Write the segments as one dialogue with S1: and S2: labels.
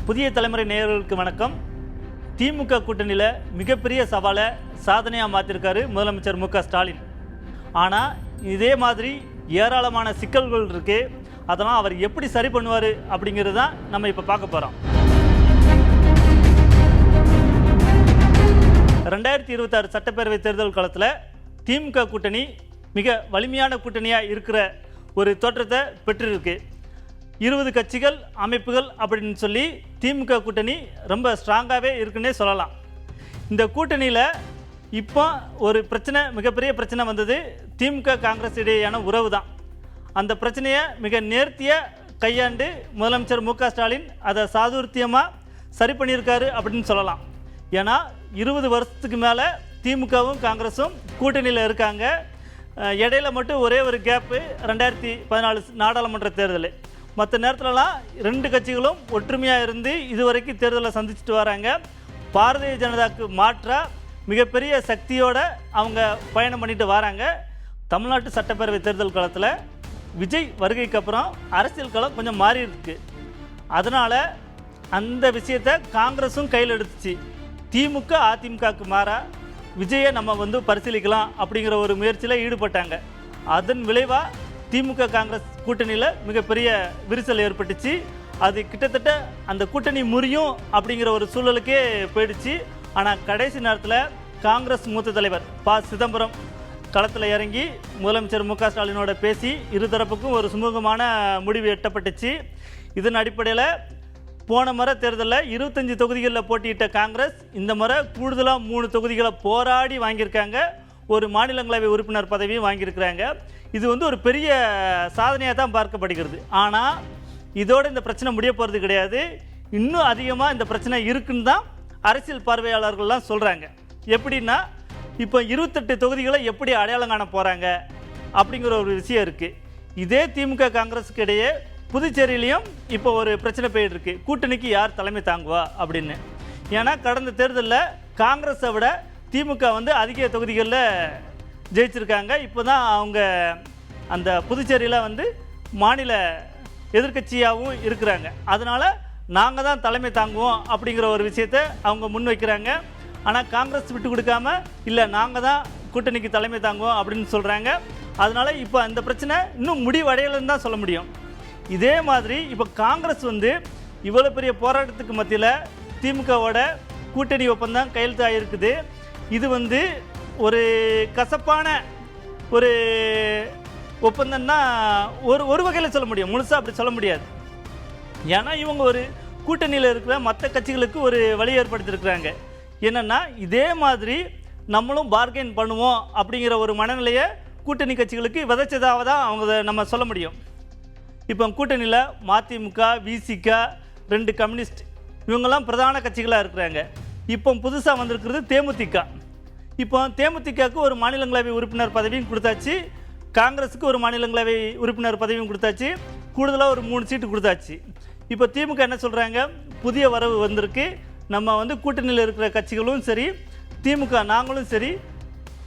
S1: புதிய தலைமுறை நேயர்களுக்கு வணக்கம். திமுக கூட்டணியில் மிகப்பெரிய சவாலை சாதனையாக மாற்றிருக்காரு முதலமைச்சர் மு.க. ஸ்டாலின். ஆனால் இதே மாதிரி ஏராளமான சிக்கல்கள் இருக்குது. அதெல்லாம் அவர் எப்படி சரி பண்ணுவார் அப்படிங்கிறது தான் நம்ம இப்போ பார்க்க போகிறோம். 2026 சட்டப்பேரவை தேர்தல் காலத்தில் திமுக கூட்டணி மிக வலிமையான கூட்டணியாக இருக்கிற ஒரு தோற்றத்தை பெற்றிருக்கு. 20 கட்சிகள் அமைப்புகள் அப்படின்னு சொல்லி திமுக கூட்டணி ரொம்ப ஸ்ட்ராங்காகவே இருக்குன்னே சொல்லலாம். இந்த கூட்டணியில் இப்போ ஒரு பிரச்சனை, மிகப்பெரிய பிரச்சனை வந்தது. திமுக காங்கிரஸ் இடையேயான உறவு தான். அந்த பிரச்சனையை மிக நேர்த்தியாக கையாண்டு முதலமைச்சர் மு.க. ஸ்டாலின் அதை சாதுர்த்தியமாக சரி பண்ணியிருக்காரு அப்படின்னு சொல்லலாம். ஏன்னா 20 வருஷத்துக்கு மேலே திமுகவும் காங்கிரஸும் கூட்டணியில் இருக்காங்க. இடையில மட்டும் ஒரே ஒரு கேப்பு 2014 நாடாளுமன்ற தேர்தல். மற்ற நேரத்துலலாம் 2 கட்சிகளும் ஒற்றுமையாக இருந்து இதுவரைக்கும் தேர்தலை சந்திச்சுட்டு வராங்க. பாரதிய ஜனதாவுக்கு மாற்றாக மிகப்பெரிய சக்தியோடு அவங்க பயணம் பண்ணிட்டு வராங்க. தமிழ்நாட்டு சட்டப்பேரவை தேர்தல் காலத்தில் விஜய் வருகைக்கு அப்புறம் அரசியல் களம் கொஞ்சம் மாறி இருக்கு. அதனால் அந்த விஷயத்தை காங்கிரஸும் கையில் எடுத்துச்சு. திமுக அதிமுகவுக்கு மாறாக விஜயை நம்ம பரிசீலிக்கலாம் அப்படிங்கிற ஒரு முயற்சியில் ஈடுபட்டாங்க. அதன் விளைவாக திமுக காங்கிரஸ் கூட்டணியில் மிகப்பெரிய விரிசல் ஏற்பட்டுச்சு. அது கிட்டத்தட்ட அந்த கூட்டணி முறியும் அப்படிங்கிற ஒரு சூழலுக்கே போயிடுச்சு. ஆனால் கடைசி நேரத்தில் காங்கிரஸ் மூத்த தலைவர் ப. சிதம்பரம் களத்தில் இறங்கி முதலமைச்சர் மு.க. ஸ்டாலினோட பேசி இருதரப்புக்கும் ஒரு சுமூகமான முடிவு எட்டப்பட்டுச்சு. இதன் அடிப்படையில் போன முறை தேர்தலில் 25 தொகுதிகளில் போட்டியிட்ட காங்கிரஸ் இந்த முறை கூடுதலாக 3 தொகுதிகளை போராடி வாங்கியிருக்காங்க. ஒரு மாநிலங்களவை உறுப்பினர் பதவியும் வாங்கியிருக்கிறாங்க. இது ஒரு பெரிய சாதனையாக தான் பார்க்கப்படுகிறது. ஆனால் இதோடு இந்த பிரச்சனை முடிய போகிறது கிடையாது. இன்னும் அதிகமாக இந்த பிரச்சனை இருக்குன்னு தான் அரசியல் பார்வையாளர்கள்லாம் சொல்கிறாங்க. எப்படின்னா, இப்போ 28 தொகுதிகளை எப்படி அடையாளம் காண போகிறாங்க அப்படிங்கிற ஒரு விஷயம் இருக்குது. இதே திமுக காங்கிரஸுக்கு இடையே புதுச்சேரியிலையும் இப்போ ஒரு பிரச்சனை போயிட்டுருக்கு. கூட்டணிக்கு யார் தலைமை தாங்குவா அப்படின்னு. ஏன்னா கடந்த தேர்தலில் காங்கிரஸை விட திமுக அதிக தொகுதிகளில் ஜெயிச்சிருக்காங்க. இப்போ தான் அவங்க அந்த புதுச்சேரியில் மாநில எதிர்க்கட்சியாகவும் இருக்கிறாங்க. அதனால் நாங்கள் தான் தலைமை தாங்குவோம் அப்படிங்கிற ஒரு விஷயத்தை அவங்க முன்வைக்கிறாங்க. ஆனால் காங்கிரஸ் விட்டு கொடுக்காம இல்லை நாங்கள் தான் கூட்டணிக்கு தலைமை தாங்குவோம் அப்படின்னு சொல்கிறாங்க. அதனால் இப்போ அந்த பிரச்சனை இன்னும் முடிவடையலைன்னு தான் சொல்ல முடியும். இதே மாதிரி இப்போ காங்கிரஸ் இவ்வளோ பெரிய போராட்டத்துக்கு மத்தியில் திமுகவோட கூட்டணி ஒப்பந்தம் கையெழுத்து ஆகிருக்குது. இது ஒரு கசப்பான ஒரு ஒப்பந்தம் தான் ஒரு வகையில் சொல்ல முடியும். முழுசாக அப்படி சொல்ல முடியாது. ஏன்னா இவங்க ஒரு கூட்டணியில் இருக்கிற மற்ற கட்சிகளுக்கு ஒரு வழி ஏற்படுத்தியிருக்கிறாங்க. என்னென்னா, இதே மாதிரி நம்மளும் பார்கெயின் பண்ணுவோம் அப்படிங்கிற ஒரு மனநிலையை கூட்டணி கட்சிகளுக்கு விதைச்சதாக தான் அவங்க நம்ம சொல்ல முடியும். இப்போ கூட்டணியில் மதிமுக, விசிக, 2 கம்யூனிஸ்ட் இவங்கெல்லாம் பிரதான கட்சிகளாக இருக்கிறாங்க. இப்போ புதுசாக வந்திருக்கிறது தேமுதிக. இப்போ தேமுதிகவுக்கு ஒரு மாநிலங்களவை உறுப்பினர் பதவியும் கொடுத்தாச்சு. காங்கிரஸுக்கு ஒரு மாநிலங்களவை உறுப்பினர் பதவியும் கொடுத்தாச்சு. கூடுதலாக ஒரு 3 சீட்டு கொடுத்தாச்சு. இப்போ திமுக என்ன சொல்கிறாங்க, புதிய வரவு வந்திருக்கு. நம்ம கூட்டணியில் இருக்கிற கட்சிகளும் சரி, திமுக நாங்களும் சரி,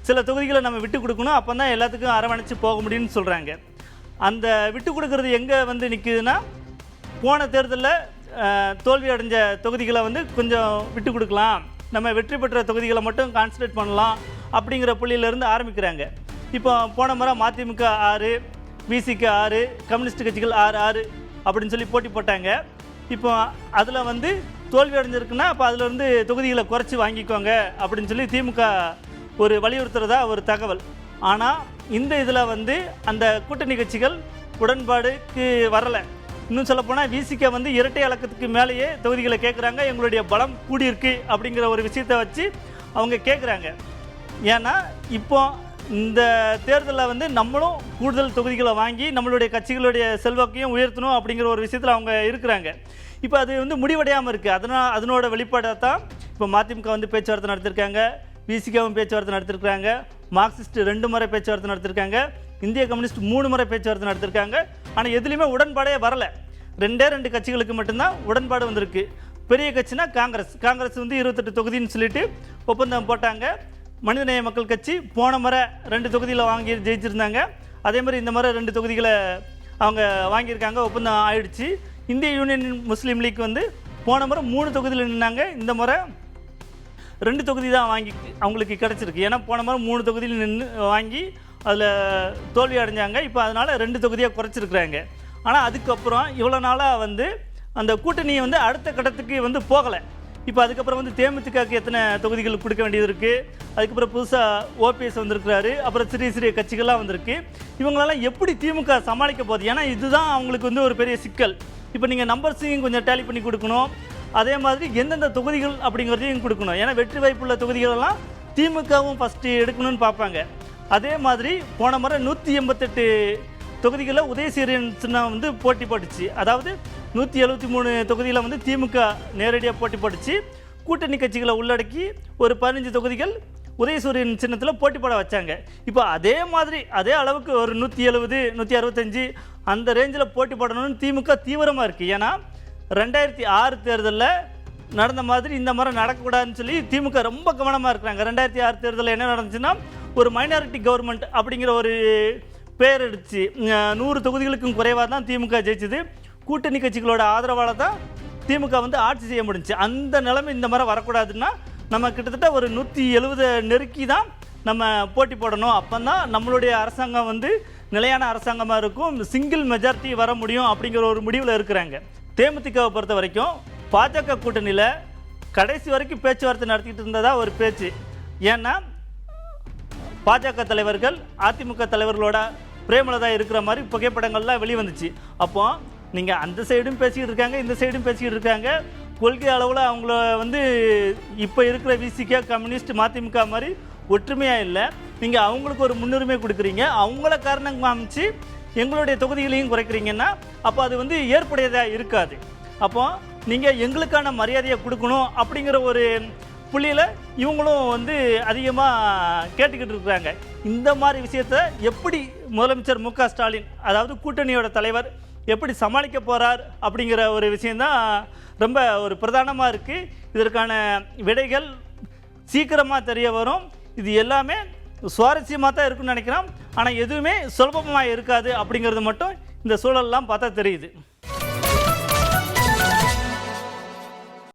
S1: சில தொகுதிகளை நம்ம விட்டு கொடுக்கணும். அப்போ தான் எல்லாத்துக்கும் அரவணைச்சு போக முடியும்னு சொல்கிறாங்க. அந்த விட்டு கொடுக்கறது எங்கே நிற்குதுன்னா, போன தேர்தலில் தோல்வி அடைஞ்ச தொகுதிகளை கொஞ்சம் விட்டு கொடுக்கலாம், நம்ம வெற்றி பெற்ற தொகுதிகளை மட்டும் கான்சன்ட்ரேட் பண்ணலாம் அப்படிங்கிற புள்ளியிலேருந்து ஆரம்பிக்கிறாங்க. இப்போ போன முறை மதிமுக 6, விசிக 6, கம்யூனிஸ்ட் கட்சிகள் 6 அப்படின்னு சொல்லி போட்டி போட்டாங்க. இப்போ அதில் தோல்வி அடைஞ்சிருக்குன்னா அப்போ அதில் தொகுதிகளை குறைச்சி வாங்கிக்கோங்க அப்படின்னு சொல்லி திமுக ஒரு வலியுறுத்துறதா ஒரு தகவல். ஆனால் இந்த இதில் அந்த கூட்டணி கட்சிகள் உடன்பாடுக்கு வரலை. இன்னும் சொல்லப்போனால் விசிக இரட்டை இலக்கத்துக்கு மேலேயே தொகுதிகளை கேட்குறாங்க. எங்களுடைய பலம் கூடியிருக்கு அப்படிங்கிற ஒரு விஷயத்தை வச்சு அவங்க கேட்குறாங்க. ஏன்னா இப்போ இந்த தேர்தலில் நம்மளும் கூடுதல் தொகுதிகளை வாங்கி நம்மளுடைய கட்சிகளுடைய செல்வாக்கையும் உயர்த்தணும் அப்படிங்கிற ஒரு விஷயத்தில் அவங்க இருக்கிறாங்க. இப்போ அது முடிவடையாமல் இருக்குது. அதனோட வெளிப்பாடாக தான் இப்போ மதிமுக பேச்சுவார்த்தை நடத்திருக்காங்க, விசிகாவும் பேச்சுவார்த்தை நடத்திருக்காங்க, மார்க்சிஸ்ட் 2 முறை பேச்சுவார்த்தை நடத்திருக்காங்க, இந்திய கம்யூனிஸ்ட் 3 முறை பேச்சுவார்த்தை நடத்திருக்காங்க. ஆனால் எதுலேயுமே உடன்பாடே வரலை. 2 கட்சிகளுக்கு மட்டும்தான் உடன்பாடு வந்திருக்கு. பெரிய கட்சினா காங்கிரஸ் 28 தொகுதின்னு சொல்லிட்டு ஒப்பந்தம் போட்டாங்க. மனிதநேய மக்கள் கட்சி போன முறை 2 தொகுதியில் வாங்கி ஜெயிச்சிருந்தாங்க. அதே மாதிரி இந்த முறை 2 தொகுதிகளை அவங்க வாங்கியிருக்காங்க, ஒப்பந்தம் ஆயிடுச்சு. இந்திய யூனியன் முஸ்லீம் லீக் போன முறை 3 தொகுதியில் நின்னாங்க, இந்த முறை 2 தொகுதி தான் வாங்கி அவங்களுக்கு கிடச்சிருக்கு. ஏன்னா போன முறை 3 தொகுதியில் நின்று வாங்கி அதில் தோல்வி அடைஞ்சாங்க. இப்போ அதனால் 2 தொகுதியாக குறைச்சிருக்கிறாங்க. ஆனால் அதுக்கப்புறம் இவ்வளோ நாளாக வந்து அந்த கூட்டணியை வந்து அடுத்த கட்டத்துக்கு வந்து போகலை. இப்போ அதுக்கப்புறம் வந்து தேமுதிகக்கு எத்தனை தொகுதிகள் கொடுக்க வேண்டியது இருக்குது, அதுக்கப்புறம் புதுசாக ஓபிஎஸ் வந்திருக்கிறாரு, அப்புறம் சிறிய சிறிய கட்சிகள்லாம் வந்திருக்கு. இவங்களெல்லாம் எப்படி திமுக சமாளிக்க போகுது? ஏன்னா இதுதான் அவங்களுக்கு வந்து ஒரு பெரிய சிக்கல். இப்போ நீங்கள் நம்பர்ஸையும் கொஞ்சம் டேலி பண்ணி கொடுக்கணும், அதே மாதிரி எந்தெந்த தொகுதிகள் அப்படிங்கிறதையும் கொடுக்கணும். ஏன்னா வெற்றி வாய்ப்புள்ள தொகுதிகளெல்லாம் திமுகவும் ஃபஸ்ட்டு எடுக்கணும்னு பார்ப்பாங்க. அதே மாதிரி போன முறை 188 தொகுதிகளில் உதயசூரியன் சின்னம் வந்து போட்டி போட்டுச்சு. அதாவது 173 தொகுதியில் வந்து திமுக நேரடியாக போட்டி போட்டுச்சு. கூட்டணி கட்சிகளை உள்ளடக்கி ஒரு 15 தொகுதிகள் உதயசூரியன் சின்னத்தில் போட்டி போட வச்சாங்க. இப்போ அதே மாதிரி அதே அளவுக்கு ஒரு 170 165 அந்த ரேஞ்சில் போட்டி போடணும்னு திமுக தீவிரமாக இருக்குது. ஏன்னா 2006 தேர்தலில் நடந்த மாதிரி இந்த முறை நடக்கக்கூடாதுன்னு சொல்லி திமுக ரொம்ப கவனமாக இருக்கிறாங்க. 2006 தேர்தலில் என்ன நடந்துச்சுன்னா, ஒரு மைனாரிட்டி கவர்மெண்ட் அப்படிங்கிற ஒரு பேர் எடுத்து 100 தொகுதிகளுக்கும் குறைவாக தான் திமுக ஜெயிச்சது. கூட்டணி கட்சிகளோட ஆதரவால் தான் திமுக வந்து ஆட்சி செய்ய முடிஞ்சுச்சு. அந்த நிலைமை இந்த முறை வரக்கூடாதுன்னா நம்ம கிட்டத்தட்ட ஒரு 170 நெருக்கி தான் நம்ம போட்டி போடணும். அப்போ தான் நம்மளுடைய அரசாங்கம் வந்து நிலையான அரசாங்கமாக இருக்கும், சிங்கிள் மெஜாரிட்டி வர முடியும் அப்படிங்கிற ஒரு முடிவில் இருக்கிறாங்க. தேமுதிகவை பொறுத்த வரைக்கும் பாஜக கூட்டணியில் கடைசி வரைக்கும் பேச்சுவார்த்தை நடத்திக்கிட்டு இருந்ததா ஒரு பேச்சு. ஏன்னா பாஜக தலைவர்கள் அதிமுக தலைவர்களோட பிரேமலதா இருக்கிற மாதிரி புகைப்படங்கள்லாம் வெளிவந்துச்சு. அப்போ நீங்கள் அந்த சைடும் பேசிக்கிட்டு இருக்காங்க, இந்த சைடும் பேசிக்கிட்டு இருக்காங்க. கொள்கை அளவில் அவங்கள வந்து இப்போ இருக்கிற விசிக கம்யூனிஸ்ட் மதிமுக மாதிரி ஒற்றுமையாக இல்லை. நீங்கள் அவங்களுக்கு ஒரு முன்னுரிமை கொடுக்குறீங்க, அவங்கள காரணம் காமிச்சு எங்களுடைய தொகுதிகளையும் குறைக்கிறீங்கன்னா அப்போ அது வந்து ஏற்புடையதாக இருக்காது. அப்போ நீங்கள் எங்களுக்கான மரியாதையை கொடுக்கணும் அப்படிங்கிற ஒரு புள்ளியில் இவங்களும் வந்து அதிகமாக கேட்டுக்கிட்டு இருக்கிறாங்க. இந்த மாதிரி விஷயத்தை எப்படி முதலமைச்சர் மு.க. ஸ்டாலின், அதாவது கூட்டணியோட தலைவர், எப்படி சமாளிக்க போகிறார் அப்படிங்கிற ஒரு விஷயந்தான் ரொம்ப ஒரு பிரதானமாக இருக்குது. இதற்கான விடைகள் சீக்கிரமாக தெரிய வரும். இது எல்லாமே சுவாரஸ்யமாக தான் இருக்குன்னு நினைக்கிறோம். ஆனால் எதுவுமே சுலபமாக இருக்காது அப்படிங்கிறது மட்டும் இந்த சூழல்லாம் பார்த்தா தெரியுது.